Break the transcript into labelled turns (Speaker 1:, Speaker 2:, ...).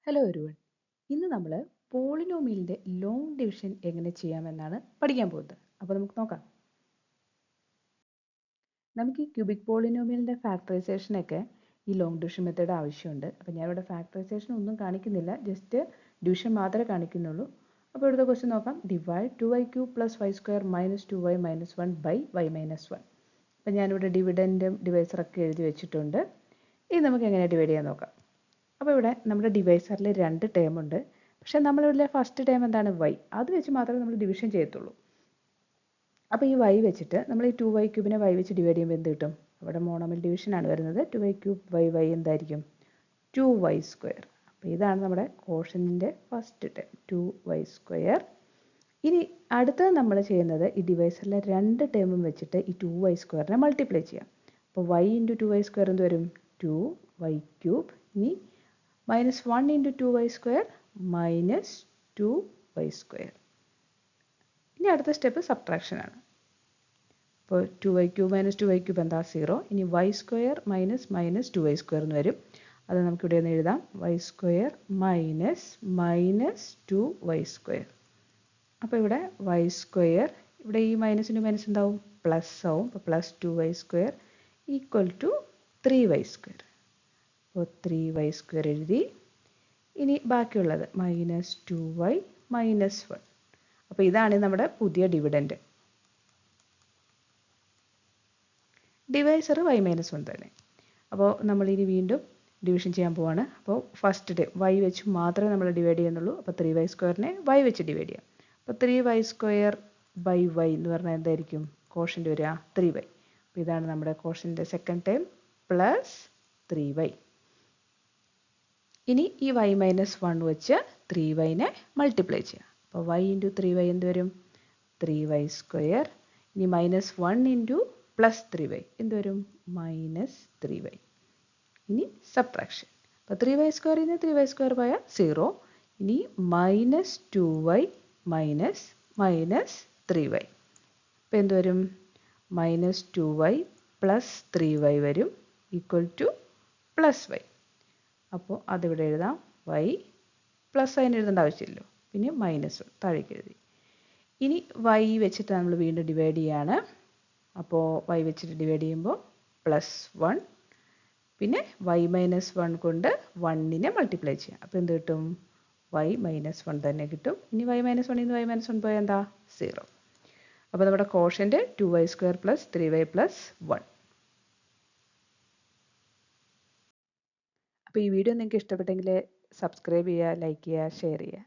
Speaker 1: Hello everyone. ഇന്ന് നമ്മൾ പോളിനോമിയലിൻ്റെ long division എങ്ങനെ ചെയ്യാമെന്നാണ് പഠിക്കാൻ പോകുന്നത്. അപ്പോൾ നമുക്ക് നോക്കാം. നമുക്ക് ഈ ക്യൂബിക് പോളിനോമിയലിൻ്റെ ഫാക്ടറൈസേഷനൊക്കെ ഈ ലോങ് ഡിവിഷൻ മെത്തേഡ് ആവശ്യമുണ്ട്. അപ്പോൾ ഞാനിവിടെ ഫാക്ടറൈസേഷൻ ഒന്നും കാണിക്കുന്നില്ല, ജസ്റ്റ് ഡിവിഷൻ മാത്രമേ കാണിക്കുന്നുള്ളൂ. അപ്പോൾ ഇവിടുത്തെ ക്വസ്റ്റ്യൻ നോക്കാം. Divide 2y³ + y² - 2y - 1 / y - 1. അപ്പോൾ ഞാനിവിടെ ഡിവിഡൻറ്റും ഡിവൈസറൊക്കെ എഴുതി വെച്ചിട്ടുണ്ട്. ഇത് നമുക്ക് എങ്ങനെ ഡിവൈഡ് ചെയ്യാൻ നോക്കാം. അപ്പോൾ ഇവിടെ നമ്മുടെ ഡിവൈസറിൽ 2 ടേം ഉണ്ട്. പക്ഷേ നമ്മളിവിടെ ഫസ്റ്റ് ടേം എന്താണ്? y. അത് വെച്ച് മാത്രമേ നമ്മൾ ഡിവിഷൻ ചെയ്യത്തുള്ളൂ. അപ്പോൾ ഈ y വെച്ചിട്ട് നമ്മൾ ഈ 2y³ y വെച്ച് ഡിവൈഡ് ചെയ്യുമ്പോൾ എന്ത് കിട്ടും? അവിടെ മോണോമിയൽ ഡിവിഷനാണ് വരുന്നത്. 2y³ y എന്തായിരിക്കും? 2y². അപ്പോൾ ഇതാണ് നമ്മുടെ കോഷ്യന്റിൻ്റെ ഫസ്റ്റ് ടേം, 2y². ഇനി അടുത്തത് നമ്മൾ ചെയ്യുന്നത് ഈ ഡിവൈസറിലെ 2 ടേമും വെച്ചിട്ട് ഈ 2y² മൾട്ടിപ്ലൈ ചെയ്യാം. അപ്പോൾ y × 2y² എന്ത് വരും? 2y³. ഇനി -1 × 2y² - 2y². ഇനി അടുത്ത സ്റ്റെപ്പ് സബ്ട്രാക്ഷൻ ആണ്. അപ്പോൾ 2y³ - 2y³ എന്താ? 0. ഇനി y² - 2y² എന്ന് വരും. അത് നമുക്കിവിടെ നിന്ന് എഴുതാം. y² - 2y². അപ്പോൾ ഇവിടെ y², ഇവിടെ ഈ മൈനസിന് മൈനസ് എന്താവും? പ്ലസ് ആവും. അപ്പോൾ +2y² = 3y². അപ്പോൾ 3y² എഴുതി. ഇനി ബാക്കിയുള്ളത് -2y - 1. അപ്പോൾ ഇതാണ് നമ്മുടെ പുതിയ ഡിവിഡൻറ്റ്. ഡിവൈസർ y - 1 തന്നെ. അപ്പോൾ നമ്മളിനി വീണ്ടും ഡിവിഷൻ ചെയ്യാൻ പോവാണ്. അപ്പോൾ ഫസ്റ്റ് ടേം y വെച്ച് മാത്രമേ നമ്മൾ ഡിവൈഡ് ചെയ്യുന്നുള്ളൂ. അപ്പോൾ 3y² y വെച്ച് ഡിവൈഡ് ചെയ്യാം. അപ്പോൾ 3y² / y എന്ന് പറഞ്ഞാൽ എന്തായിരിക്കും കോഷ്യൻ്റ് വരിക? 3y. അപ്പോൾ ഇതാണ് നമ്മുടെ കോഷ്യൻ്റെ സെക്കൻഡ് ടേം +3y. ഇനി ഈ y - 1 വെച്ച് 3y മൾട്ടിപ്ലൈ ചെയ്യാം. അപ്പോൾ y × 3y എന്ത് വരും? 3y². ഇനി -1 × +3y എന്ത് വരും? -3y. ഇനി സബ്ട്രാക്ഷൻ. അപ്പോൾ 3y² ന്ന് 3y² പോയാൽ 0. ഇനി -2y - 3y. അപ്പോൾ എന്ത് വരും? -2y + 3y വരും = അപ്പോൾ അതിവിടെ എഴുതാം. y പ്ലസ് സൈൻ എഴുതേണ്ട ആവശ്യമില്ലല്ലോ. പിന്നെ -1 താഴേക്ക് എഴുതി. ഇനി y വെച്ചിട്ട് നമ്മൾ വീണ്ടും ഡിവൈഡ് ചെയ്യാണ്. അപ്പോൾ y വെച്ചിട്ട് ഡിവൈഡ് ചെയ്യുമ്പോൾ +1. പിന്നെ y - 1 കൊണ്ട് 1നെ മൾട്ടിപ്ലൈ ചെയ്യാം. അപ്പോൾ എന്ത് കിട്ടും? y - 1 തന്നെ കിട്ടും. ഇനി y - 1 ൽ നിന്ന് y - 1 പോയാൽ എന്താ? 0. അപ്പോൾ നമ്മുടെ കോഷ്യൻ്റ് 2y² + 3y + 1. അപ്പോൾ ഈ വീഡിയോ നിങ്ങൾക്ക് ഇഷ്ടപ്പെട്ടെങ്കിൽ സബ്സ്ക്രൈബ് ചെയ്യുക, ലൈക്ക് ചെയ്യുക, ഷെയർ ചെയ്യുക.